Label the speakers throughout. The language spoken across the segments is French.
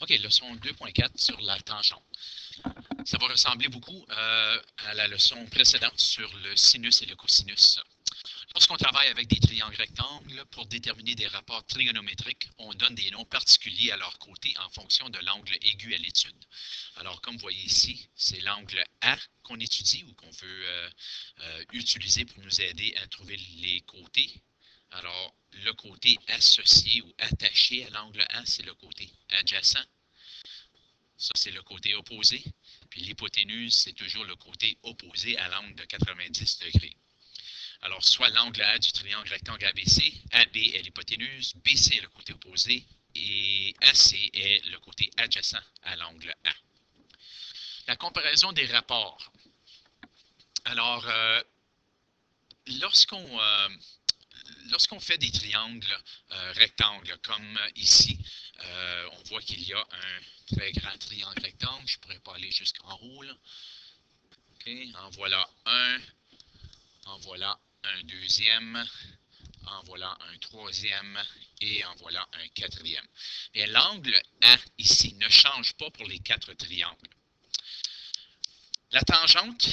Speaker 1: OK, leçon 2.4 sur la tangente. Ça va ressembler beaucoup à la leçon précédente sur le sinus et le cosinus. Lorsqu'on travaille avec des triangles rectangles, pour déterminer des rapports trigonométriques, on donne des noms particuliers à leur côté en fonction de l'angle aigu à l'étude. Alors, comme vous voyez ici, c'est l'angle A qu'on étudie ou qu'on veut utiliser pour nous aider à trouver les côtés. Alors, le côté associé ou attaché à l'angle A, c'est le côté adjacent. Ça, c'est le côté opposé. Puis l'hypoténuse, c'est toujours le côté opposé à l'angle de 90 degrés. Alors, soit l'angle A du triangle rectangle ABC, AB est l'hypoténuse, BC est le côté opposé et AC est le côté adjacent à l'angle A. La comparaison des rapports. Alors, lorsqu'on fait des triangles rectangles, comme ici, on voit qu'il y a un très grand triangle rectangle. Je ne pourrais pas aller jusqu'en haut. Là. Okay. En voilà un. En voilà un deuxième. En voilà un troisième. Et en voilà un quatrième. Et l'angle A ici ne change pas pour les quatre triangles. La tangente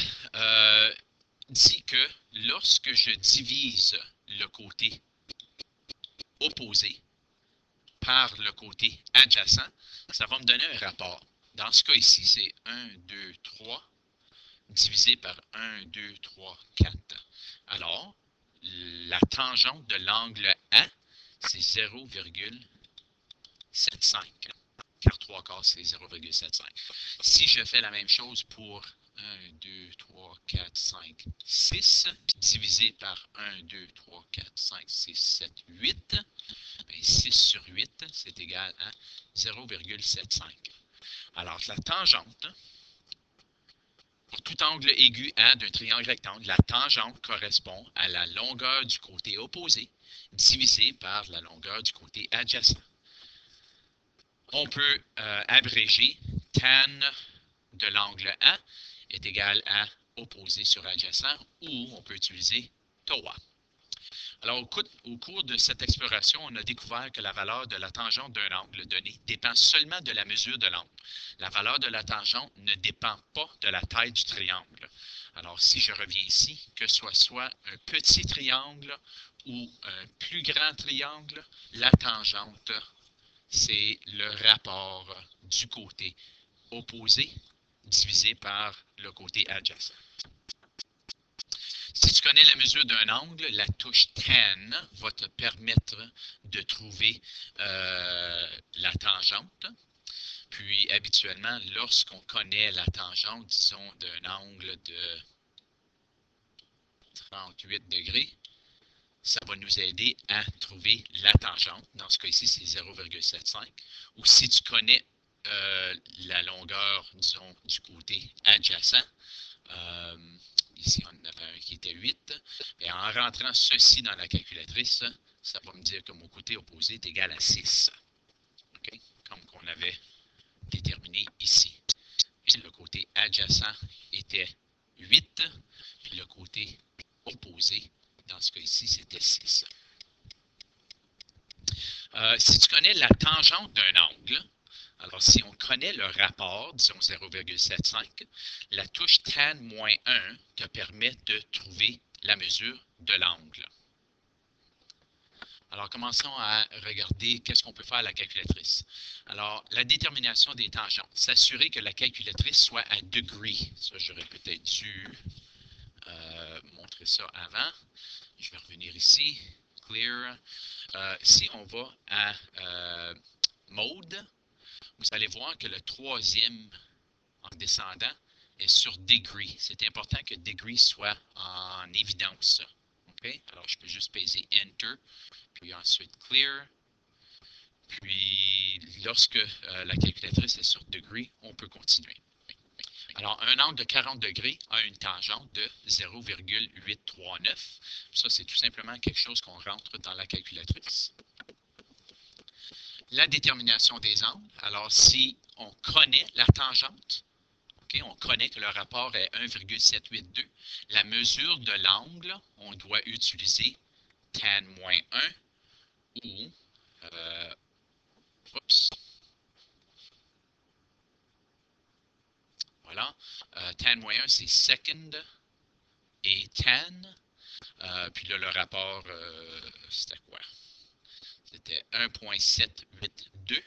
Speaker 1: dit que lorsque je divise le côté opposé par le côté adjacent, ça va me donner un rapport. Dans ce cas ici, c'est 1, 2, 3 divisé par 1, 2, 3, 4. Alors, la tangente de l'angle A, c'est 0,75. Car 3 quarts, c'est 0,75. Si je fais la même chose pour 1, 2, 3, 4, 5, 6, divisé par 1, 2, 3, 4, 5, 6, 7, 8, bien, 6 sur 8, c'est égal à 0,75. Alors, la tangente, pour tout angle aigu A d'un triangle rectangle, la tangente correspond à la longueur du côté opposé divisé par la longueur du côté adjacent. On peut abréger tan de l'angle A est égal à opposé sur adjacent ou on peut utiliser TOA. Alors, au cours de cette exploration, on a découvert que la valeur de la tangente d'un angle donné dépend seulement de la mesure de l'angle. La valeur de la tangente ne dépend pas de la taille du triangle. Alors, si je reviens ici, que ce soit un petit triangle ou un plus grand triangle, la tangente, c'est le rapport du côté opposé divisé par le côté adjacent. Si tu connais la mesure d'un angle, la touche tan va te permettre de trouver la tangente. Puis, habituellement, lorsqu'on connaît la tangente, disons, d'un angle de 38 degrés, ça va nous aider à trouver la tangente. Dans ce cas ici, c'est 0,75. Ou si tu connais la longueur, disons, du côté adjacent, ici, on en avait un qui était 8. Et en rentrant ceci dans la calculatrice, ça va me dire que mon côté opposé est égal à 6. Okay? Comme qu'on avait déterminé ici. Et le côté adjacent était 8, puis le côté opposé, dans ce cas ici, c'était 6. Si tu connais la tangente d'un angle, alors si on connaît le rapport, disons 0,75, la touche tan-1 te permet de trouver la mesure de l'angle. Alors, commençons à regarder qu'est-ce qu'on peut faire à la calculatrice. Alors, la détermination des tangentes. S'assurer que la calculatrice soit à degrés. Ça, j'aurais peut-être dû montrer ça avant. Je vais revenir ici. Clear. Si on va à Mode, vous allez voir que le troisième en descendant est sur degree. C'est important que degree soit en évidence. Okay? Alors, je peux juste peser Enter, puis ensuite Clear. Puis, lorsque la calculatrice est sur degree, on peut continuer. Alors, un angle de 40 degrés a une tangente de 0,839. Ça, c'est tout simplement quelque chose qu'on rentre dans la calculatrice. La détermination des angles. Alors, si on connaît la tangente, okay, on connaît que le rapport est 1,782. La mesure de l'angle, on doit utiliser tan-1 ou oups, Voilà. Tan-1, c'est second et tan. Puis là, le rapport, c'était quoi? C'était 1.782.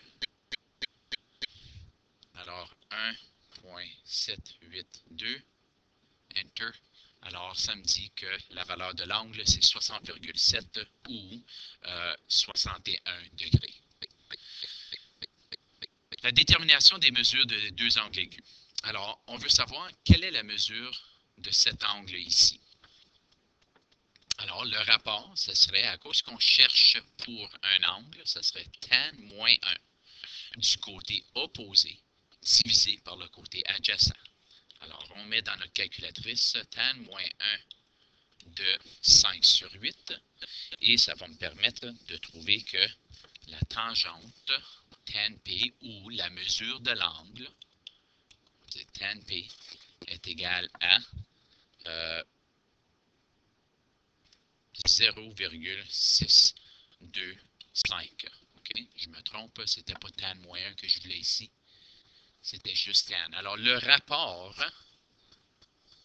Speaker 1: Alors, 1.782. Enter. Alors, ça me dit que la valeur de l'angle, c'est 60,7 ou 61 degrés. La détermination des mesures de deux angles aigus. Alors, on veut savoir quelle est la mesure de cet angle ici. Alors, le rapport, ce serait, à cause qu'on cherche pour un angle, ce serait tan moins 1 du côté opposé divisé par le côté adjacent. Alors, on met dans notre calculatrice tan moins 1 de 5 sur 8 et ça va me permettre de trouver que la tangente tan P ou la mesure de l'angle de tan P est égale à 0,625. Okay? Je me trompe, ce n'était pas tan moins 1 que je voulais ici. C'était juste tan. Alors, le rapport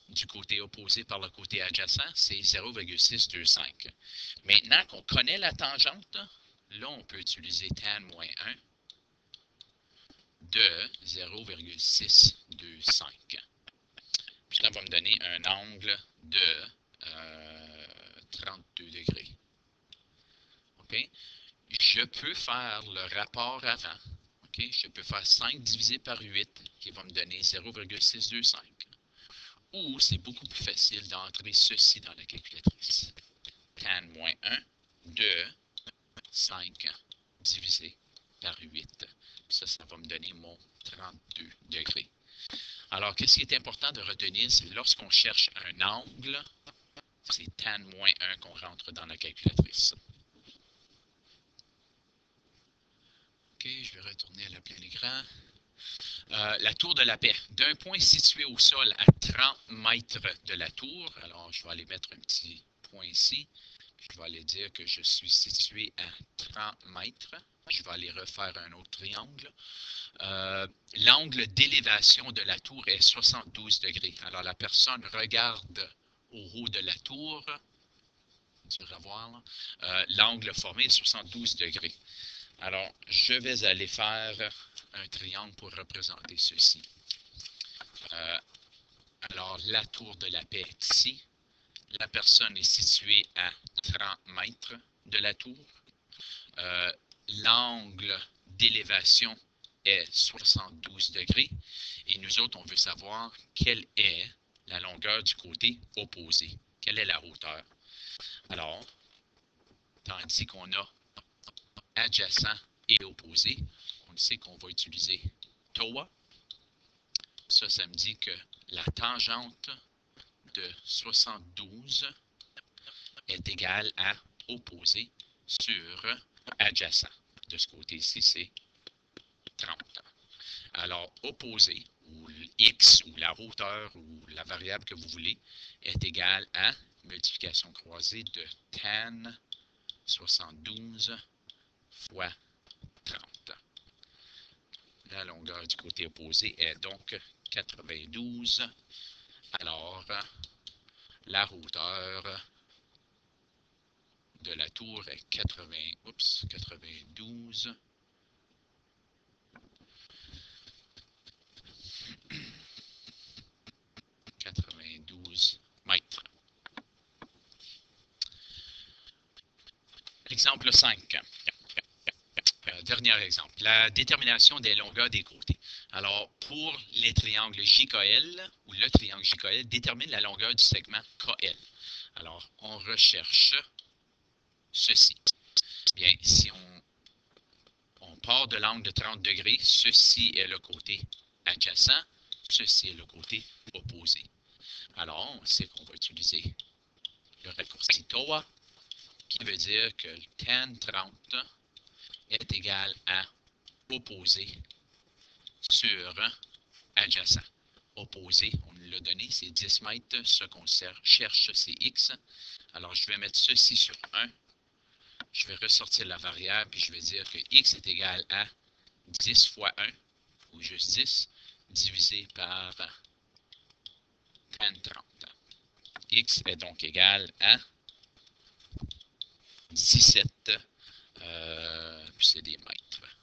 Speaker 1: du côté opposé par le côté adjacent, c'est 0,625. Maintenant qu'on connaît la tangente, là, on peut utiliser tan moins 1 de 0,625. Puis ça va me donner un angle de 32 degrés. OK? Je peux faire le rapport avant. OK? Je peux faire 5 divisé par 8 qui va me donner 0,625. Ou c'est beaucoup plus facile d'entrer ceci dans la calculatrice. Tan moins 1 de 5 divisé par 8. Ça va me donner mon 32 degrés. Alors, qu'est-ce qui est important de retenir, c'est lorsqu'on cherche un angle, c'est tan moins 1 qu'on rentre dans la calculatrice. OK, je vais retourner à la plein écran. La tour de la paix. D'un point situé au sol à 30 mètres de la tour, alors je vais aller mettre un petit point ici. Je vais aller dire que je suis situé à 30 mètres. Je vais aller refaire un autre triangle. L'angle d'élévation de la tour est 72 degrés. Alors la personne regarde au haut de la tour. Tu vas voir, l'angle formé est 72 degrés. Alors, je vais aller faire un triangle pour représenter ceci. Alors, la tour de la paix est ici. La personne est située à 30 mètres de la tour. L'angle d'élévation est 72 degrés. Et nous autres, on veut savoir quelle est la longueur du côté opposé. Quelle est la hauteur? Alors, tandis qu'on a adjacent et opposé, on sait qu'on va utiliser TOA. Ça me dit que la tangente de 72 est égale à opposé sur adjacent. De ce côté-ci, c'est 30. Alors, opposé, ou x, ou la hauteur, ou la variable que vous voulez, est égale à multiplication croisée de tan 72 fois 30. La longueur du côté opposé est donc 92. Alors, la hauteur de la tour est 92. Mètres. Exemple 5. Dernier exemple. La détermination des longueurs des côtés. Alors, pour les triangles JKL, ou le triangle JKL, détermine la longueur du segment KL. Alors, on recherche ceci. Bien, si on part de l'angle de 30 degrés, ceci est le côté adjacent, ceci est le côté opposé. Alors, on sait qu'on va utiliser le raccourci TOA, qui veut dire que le tan 30 est égal à opposé sur adjacent. Opposé, on nous l'a donné, c'est 10 mètres. Ce qu'on cherche, c'est x. Alors, je vais mettre ceci sur 1. Je vais ressortir la variable, puis je vais dire que x est égal à 10 fois 1, ou juste 10, divisé par N30. X est donc égal à 17, puis c'est des mètres.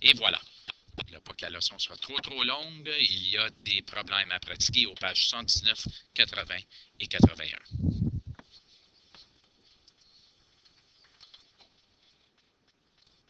Speaker 1: Et voilà. Il ne faut pas que la leçon soit trop longue. Il y a des problèmes à pratiquer aux pages 79, 80 et 81.